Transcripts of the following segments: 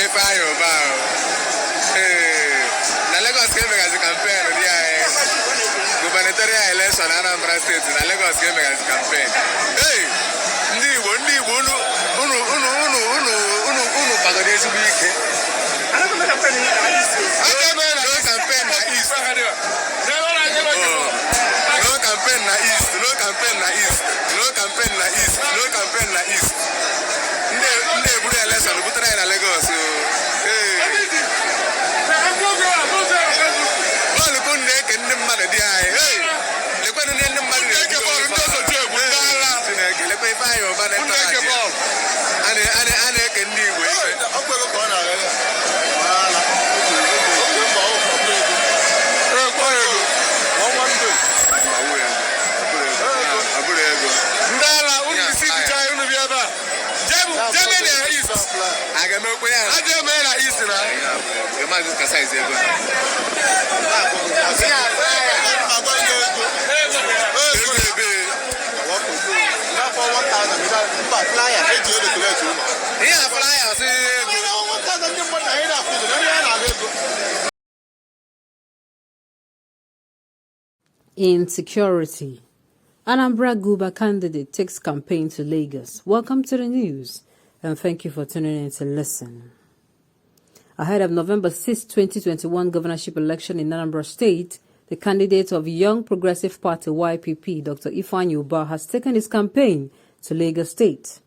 fire about. The Lagos came as a campaign of the gubernatorial election in Anambra State. The Lagos came as a campaign. Hey, Insecurity. Anambra Guba candidate takes campaign to Lagos. Welcome to the news, and thank you for tuning in to listen. Ahead of November 6, 2021 governorship election in Anambra State, the candidate of Young Progressive Party YPP, Dr. Ifeanyi Ubah, has taken his campaign to Lagos State.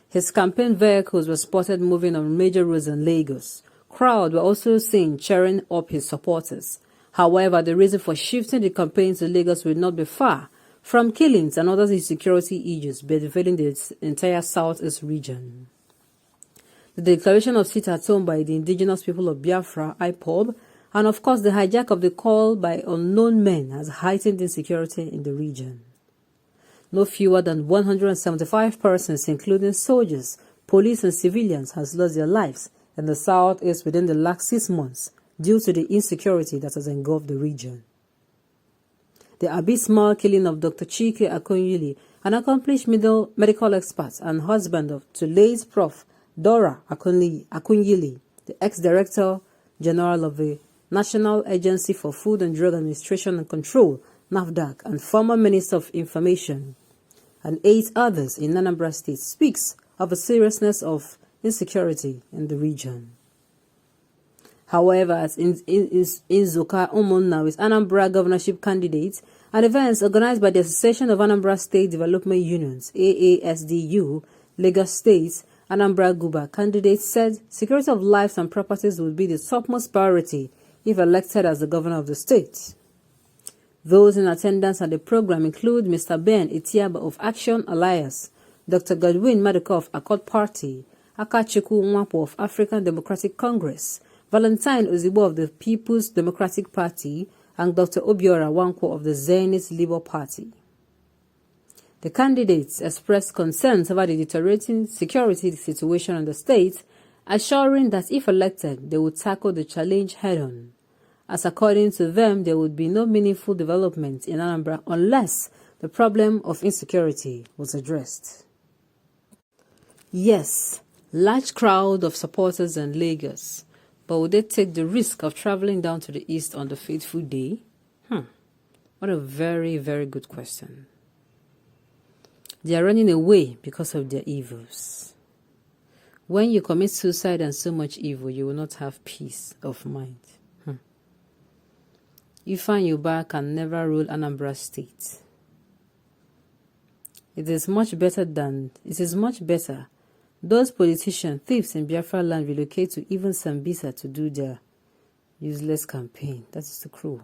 His campaign vehicles were spotted moving on major roads in Lagos. Crowds were also seen cheering up his supporters. However, the reason for shifting the campaign to Lagos will not be far from killings and other insecurity issues bedefiling the entire southeast region. The declaration of sit at home by the indigenous people of Biafra, IPOB, and of course the hijack of the call by unknown men has heightened insecurity in the region. No fewer than 175 persons, including soldiers, police and civilians, has lost their lives in the southeast within the last 6 months due to the insecurity that has engulfed the region. The abysmal killing of Dr. Chike Akunyili, an accomplished medical expert and husband to late Prof. Dora Akunyili, the ex-director general of the National Agency for Food and Drug Administration and Control, NAFDAC, and former Minister of Information, and 8 others in Anambra State, speaks of the seriousness of insecurity in the region. However, as Inzoka Umonna is Anambra governorship candidate, and events organized by the Association of Anambra State Development Unions, AASDU, Lagos State, Anambra Guba candidate said security of lives and properties would be the topmost priority if elected as the governor of the state. Those in attendance at the program include Mr. Ben Etiaba of Action Alliance, Dr. Godwin Maduka of Accord Party, Akachuku Nwapo of African Democratic Congress, Valentine Ozigbo of the People's Democratic Party, and Dr. Obiora Wankwo of the Zenith Labour Party. The candidates expressed concerns over the deteriorating security situation in the state, assuring that if elected, they would tackle the challenge head-on, as according to them, there would be no meaningful development in Anambra unless the problem of insecurity was addressed. Yes, large crowd of supporters in Lagos. But would they take the risk of traveling down to the east on the fateful day? What a very, very good question. They are running away because of their evils. When you commit suicide and so much evil, you will not have peace of mind. Ifeanyi Ubah can never rule Anambra State. It is much better those politicians, thieves in Biafra land relocate to even Sambisa to do their useless campaign. That is too cruel.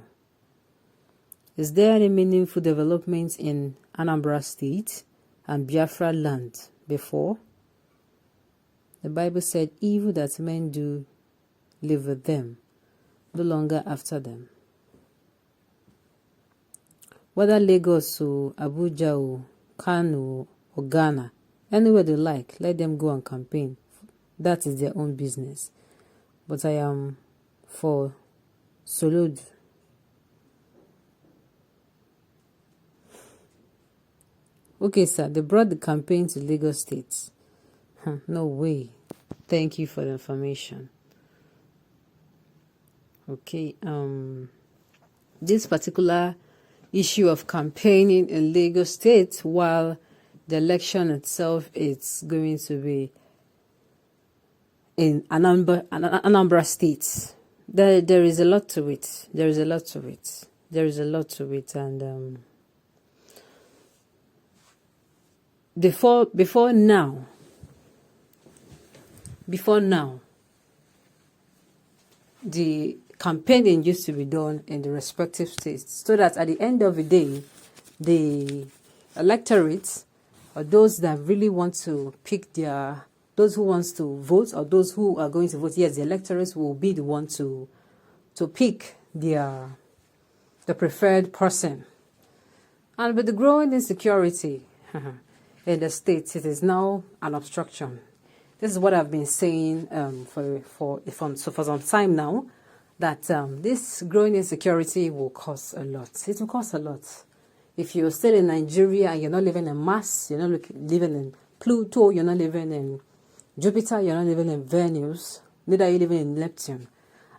Is there any meaningful development in Anambra State and Biafra land before? The Bible said, evil that men do live with them, no longer after them. Whether Lagos or Abuja or Kano or Ghana, anywhere they like, let them go and campaign. That is their own business. But I am for Soludo. Okay, sir, they brought the campaign to Lagos State. No way. Thank you for the information. Okay, this particular issue of campaigning in Lagos State while the election itself is going to be in Anambra State. There is a lot to it. There is a lot to it. There is a lot to it, and before now, the campaigning used to be done in the respective states, so that at the end of the day, the electorates, or those that really want to pick those who wants to vote, or those who are going to vote, yes, the electorates will be the one to pick the preferred person. And with the growing insecurity in the states, it is now an obstruction. This is what I've been saying for some time now, that this growing insecurity will cause a lot. It will cause a lot. If you're still in Nigeria and you're not living in Mars, you're not living in Pluto, you're not living in Jupiter, you're not living in Venus, neither are you living in Neptune.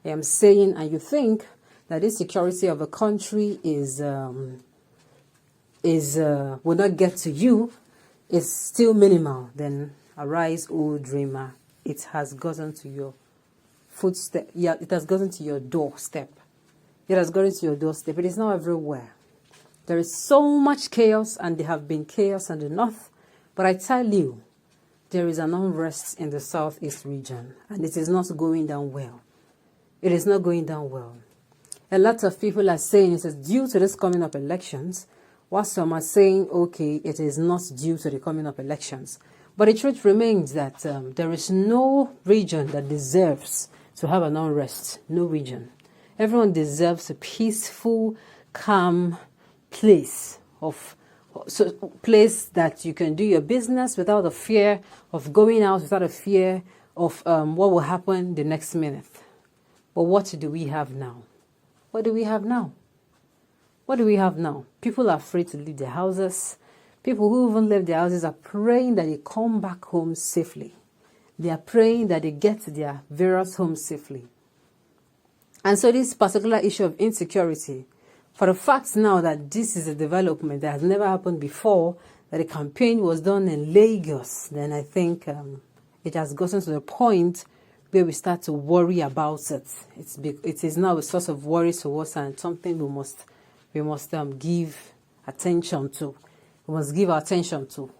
I am saying, and you think that this security of a country will not get to you, is still minimal, then arise, O dreamer. It has gotten to your footstep. Yeah, it has gotten to your doorstep. It has gotten to your doorstep. It is now everywhere. There is so much chaos, and there have been chaos in the north. But I tell you, there is an unrest in the southeast region, and it is not going down well. It is not going down well. A lot of people are saying it is due to this coming up elections, while some are saying, okay, it is not due to the coming up elections. But the truth remains that there is no region that deserves to have an unrest. No region. Everyone deserves a peaceful, calm place place that you can do your business without a fear of going out, without a fear of what will happen the next minute. But what do we have now? What do we have now? What do we have now? People are afraid to leave their houses. People who even left their houses are praying that they come back home safely. They are praying that they get to their various homes safely. And so this particular issue of insecurity, for the fact now that this is a development that has never happened before, that a campaign was done in Lagos, then I think it has gotten to the point where we start to worry about it. It is now a source of worry to us, and something we must give attention to. We must give our attention to,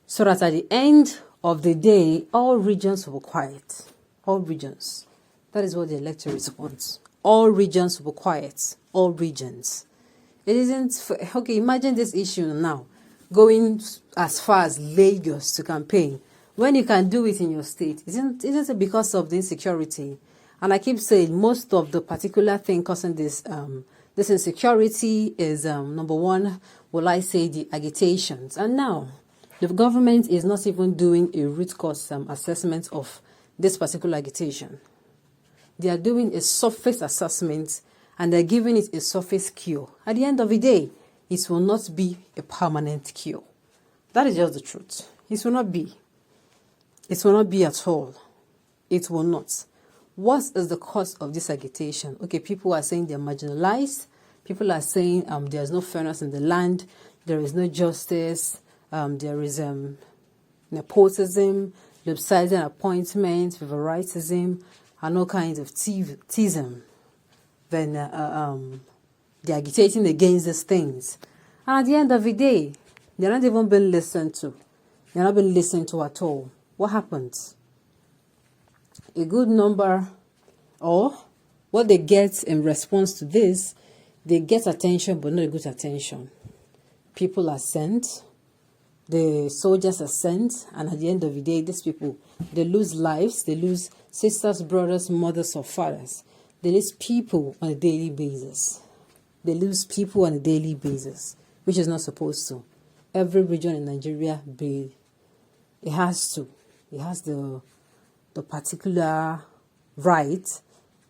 so that at the end of the day, all regions will be quiet. All regions. That is what the electorate wants. All regions will be quiet. All regions. It isn't okay. Imagine this issue now, going as far as Lagos to campaign, when you can do it in your state. Isn't it because of the insecurity? And I keep saying most of the particular thing causing this insecurity is number one, will I say, the agitations. And now the government is not even doing a root cause assessment of this particular agitation. They are doing a surface assessment, and they're giving it a surface cure. At the end of the day, it will not be a permanent cure. That is just the truth. It will not be. It will not be at all. It will not. What is the cause of this agitation? Okay, people are saying they're marginalized. People are saying there's no fairness in the land. There is no justice. There is nepotism, lopsided appointments, favoritism, and all kinds of tism. Then they're agitating against these things. And at the end of the day, they're not even being listened to. They're not being listened to at all. What happens? A good number, or what they get in response to this, they get attention, but not a good attention. People are sent, the soldiers are sent, and at the end of the day, these people, they lose lives, they lose sisters, brothers, mothers, or fathers. They lose people on a daily basis. They lose people on a daily basis, which is not supposed to. Every region in Nigeria, it has the particular right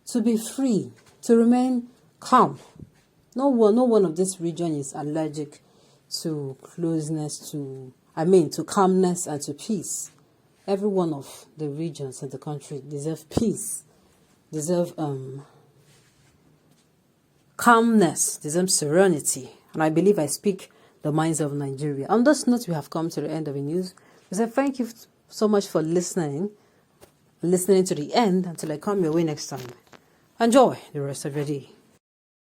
to be free, to remain calm. No one of this region is allergic to closeness, to calmness and to peace. Every one of the regions in the country deserve peace. deserve calmness, deserve serenity. And I believe I speak the minds of Nigeria. On this note, we have come to the end of the news. We say thank you so much for listening to the end until I come your way next time. Enjoy the rest of your day.